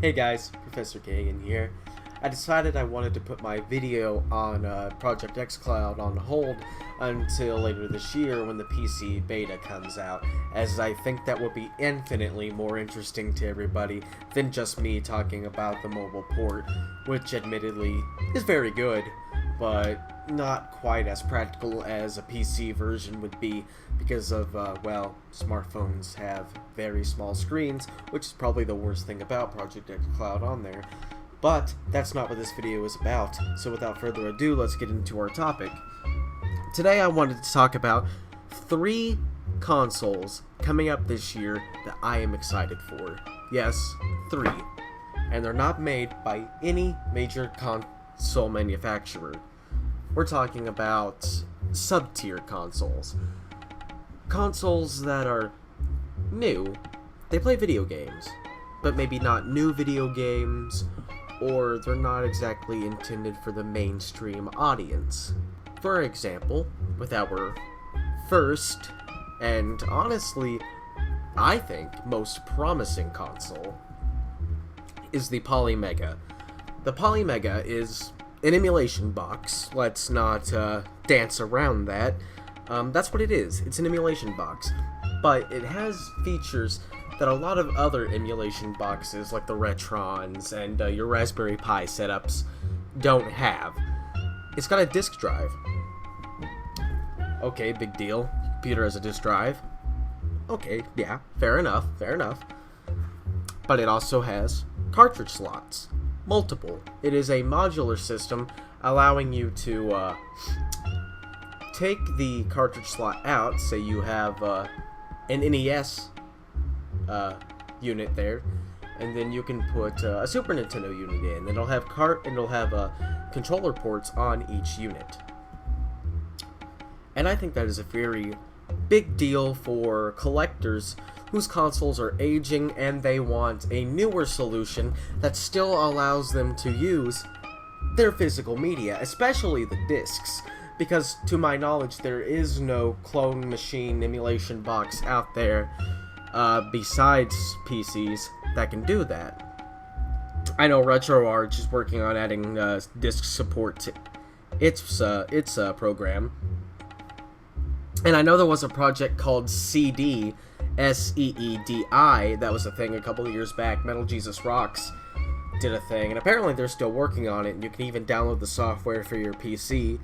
Hey guys, Professor Kagan here. I decided I wanted to put my video on Project xCloud on hold until later this year when the PC beta comes out, as I think that would be infinitely more interesting to everybody than just me talking about the mobile port, which admittedly is very good, but not quite as practical as a PC version would be because of, well, smartphones have very small screens, which is probably the worst thing about Project xCloud on there. But that's not what this video is about, so without further ado, let's get into our topic. Today I wanted to talk about 3 consoles coming up this year that I am excited for. Yes, 3. And they're not made by any major console manufacturer. We're talking about sub-tier consoles. Consoles that are new. They play video games, but maybe not new video games, or they're not exactly intended for the mainstream audience. For example, with our first, and honestly, I think most promising console, is the Polymega. The Polymega is an emulation box. Let's not dance around that. That's what it is. It's an emulation box. But it has features that a lot of other emulation boxes, like the Retrons and your Raspberry Pi setups, don't have. It's got a disk drive. Okay, big deal. Computer has a disk drive. Okay, yeah, fair enough, fair enough. But it also has cartridge slots. Multiple. It is a modular system allowing you to take the cartridge slot out. Say you have an NES unit there, and then you can put a Super Nintendo unit in. It'll have controller ports on each unit. And I think that is a very big deal for collectors whose consoles are aging and they want a newer solution that still allows them to use their physical media, especially the discs, because to my knowledge there is no clone machine emulation box out there besides PCs that can do that. I know RetroArch is working on adding disc support to its program. And I know there was a project called CD, SEEDI, that was a thing a couple of years back. Metal Jesus Rocks did a thing, and apparently they're still working on it, and you can even download the software for your PC,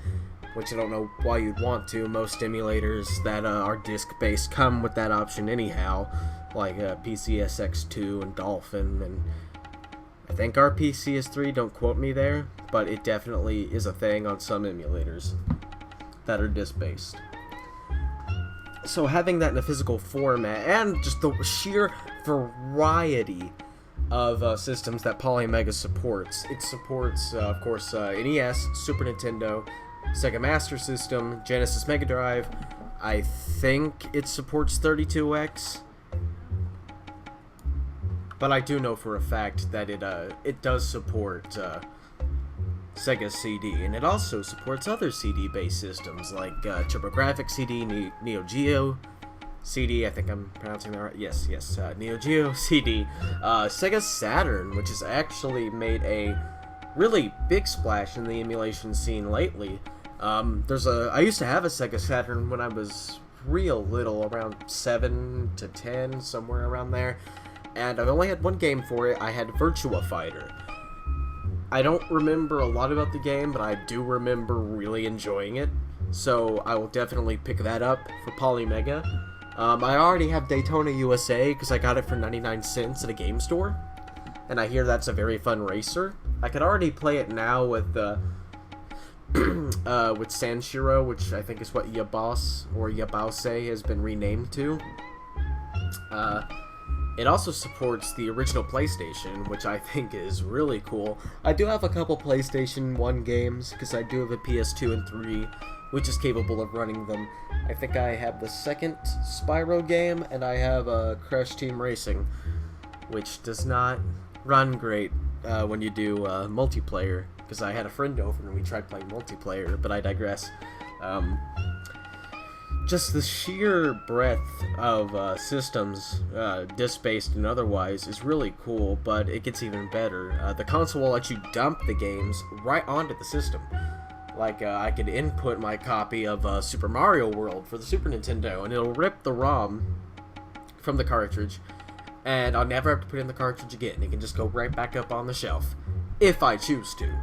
which I don't know why you'd want to. Most emulators that are disc-based come with that option anyhow, like PCSX2 and Dolphin, and I think our PCS3, don't quote me there, but it definitely is a thing on some emulators that are disc-based. So having that in a physical format, and just the sheer variety of systems that Polymega supports. It supports, of course, NES, Super Nintendo, Sega Master System, Genesis Mega Drive. I think it supports 32X, but I do know for a fact that it does support Sega CD, and it also supports other CD-based systems like TurboGrafx CD, Neo Geo CD, I think I'm pronouncing that right. Yes, Neo Geo CD, Sega Saturn, which has actually made a really big splash in the emulation scene lately. I used to have a Sega Saturn when I was real little, around 7 to 10, somewhere around there, and I've only had one game for it. I had Virtua Fighter. I don't remember a lot about the game, but I do remember really enjoying it, so I will definitely pick that up for Polymega. I already have Daytona USA because I got it for 99 cents at a game store, and I hear that's a very fun racer. I could already play it now with Sanshiro, which I think is what Yabase or Yabase has been renamed to. It also supports the original PlayStation, which I think is really cool. I do have a couple PlayStation 1 games, because I do have a PS2 and 3, which is capable of running them. I think I have the second Spyro game, and I have Crash Team Racing, which does not run great when you do multiplayer, because I had a friend over and we tried playing multiplayer, but I digress. just the sheer breadth of systems, disc-based and otherwise, is really cool, but it gets even better. The console will let you dump the games right onto the system. Like, I could input my copy of Super Mario World for the Super Nintendo, and it'll rip the ROM from the cartridge, and I'll never have to put in the cartridge again. It can just go right back up on the shelf, if I choose to.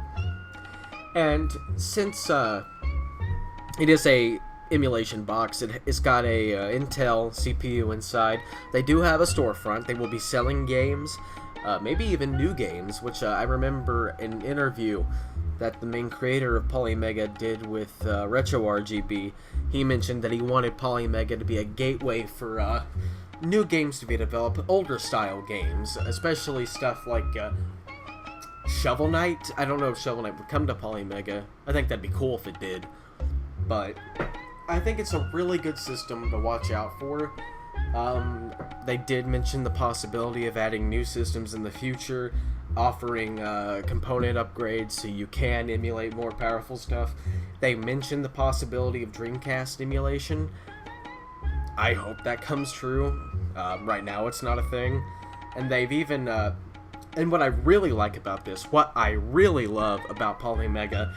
And since it is a emulation box, it's got a Intel CPU inside. They do have a storefront. They will be selling games, maybe even new games, which I remember an interview that the main creator of Polymega did with RetroRGB. He mentioned that he wanted Polymega to be a gateway for new games to be developed, older style games, especially stuff like Shovel Knight. I don't know if Shovel Knight would come to Polymega. I think that'd be cool if it did, but I think it's a really good system to watch out for. They did mention the possibility of adding new systems in the future, offering component upgrades so you can emulate more powerful stuff. They mentioned the possibility of Dreamcast emulation. I hope that comes true. Right now it's not a thing. And they've even, and what I really like about this, what I really love about Polymega,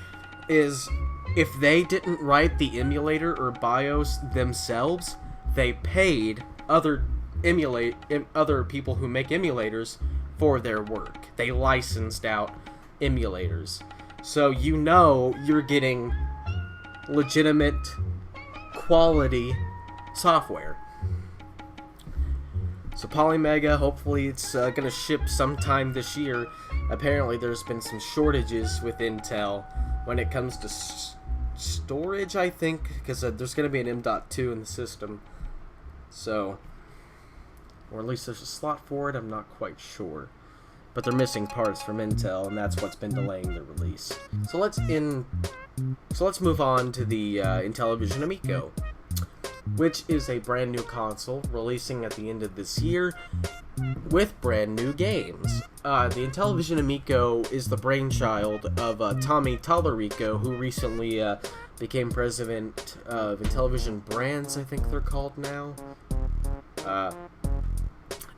is if they didn't write the emulator or BIOS themselves, they paid other people who make emulators for their work. They licensed out emulators. So you know you're getting legitimate quality software. So Polymega, hopefully it's going to ship sometime this year. Apparently there's been some shortages with Intel when it comes to storage, I think, because there's going to be an M.2 in the system. So, or at least there's a slot for it, I'm not quite sure. But they're missing parts from Intel, and that's what's been delaying the release. So let's move on to the Intellivision Amico, which is a brand new console releasing at the end of this year with brand new games. The Intellivision Amico is the brainchild of Tommy Tallarico, who recently became president of Intellivision Brands, I think they're called now.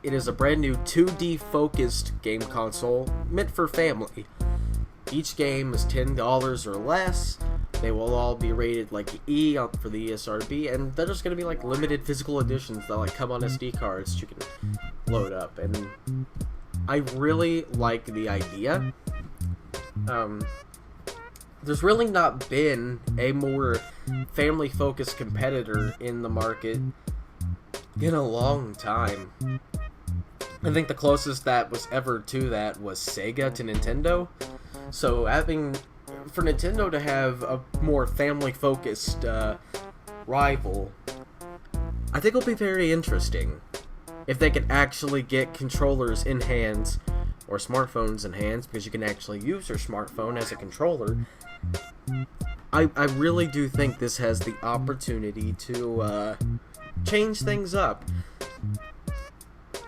It is a brand new 2D focused game console meant for family. Each game is $10 or less. They will all be rated like E for the ESRB, and they're just going to be like limited physical editions that like come on SD cards you can load up. And I really like the idea. There's really not been a more family-focused competitor in the market in a long time. I think the closest that was ever to that was Sega to Nintendo. So for Nintendo to have a more family-focused rival, I think it'll be very interesting if they can actually get controllers in hands, or smartphones in hands, because you can actually use your smartphone as a controller. I really do think this has the opportunity to change things up.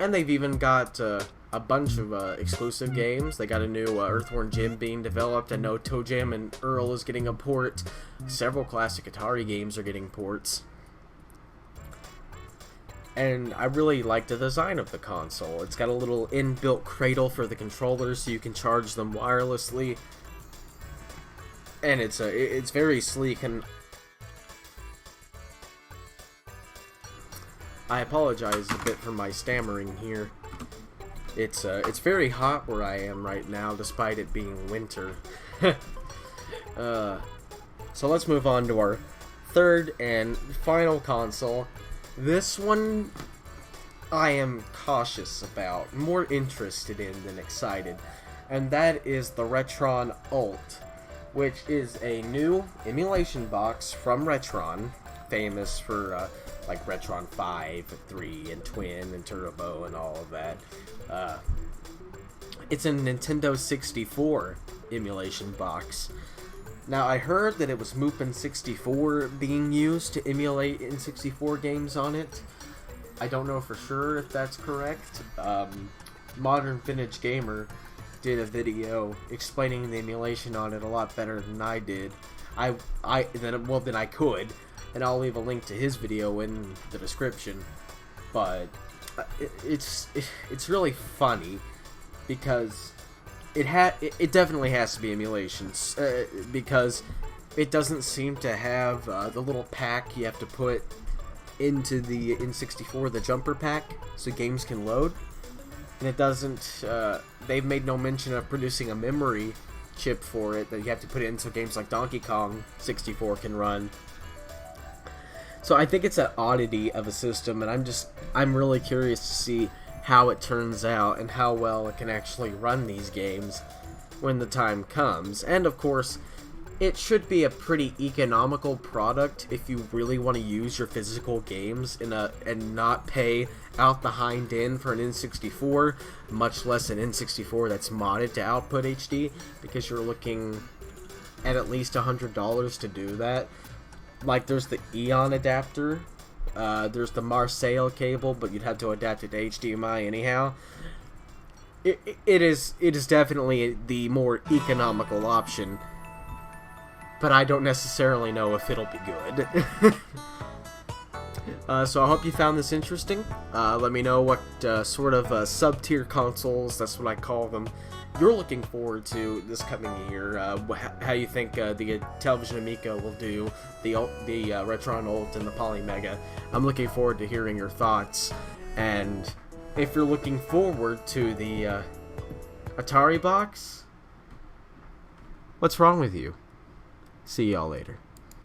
And they've even got a bunch of exclusive games. They got a new Earthworm Jim being developed. I know Toe Jam and Earl is getting a port. Several classic Atari games are getting ports. And I really like the design of the console. It's got a little inbuilt cradle for the controllers so you can charge them wirelessly. And it's very sleek, and I apologize a bit for my stammering here. It's very hot where I am right now, despite it being winter. So let's move on to our third and final console. This one I am cautious about, more interested in than excited, and that is the Retron Alt, which is a new emulation box from Retron, famous for like Retron 5, 3, and Twin, and Turbo, and all of that. It's a Nintendo 64 emulation box. Now, I heard that it was Mupen 64 being used to emulate N64 games on it. I don't know for sure if that's correct. Modern Vintage Gamer did a video explaining the emulation on it a lot better than I did. Than I could. and I'll leave a link to his video in the description. But it's really funny because it definitely has to be emulations, because it doesn't seem to have the little pack you have to put into the N64, the jumper pack, so games can load. And it doesn't, they've made no mention of producing a memory chip for it that you have to put it in so games like Donkey Kong 64 can run. So I think it's an oddity of a system, and I'm really curious to see how it turns out and how well it can actually run these games when the time comes. And of course, it should be a pretty economical product if you really want to use your physical games and not pay out the hind end for an N64, much less an N64 that's modded to output HD, because you're looking at least $100 to do that. Like, there's the Eon adapter, there's the Marseille cable, but you'd have to adapt it to HDMI anyhow. It is definitely the more economical option, but I don't necessarily know if it'll be good. So I hope you found this interesting. Let me know what sort of sub-tier consoles, that's what I call them, you're looking forward to this coming year. How you think the Television Amiga will do, the Retron Ult and the Polymega. I'm looking forward to hearing your thoughts. And if you're looking forward to the Atari box, what's wrong with you? See y'all later.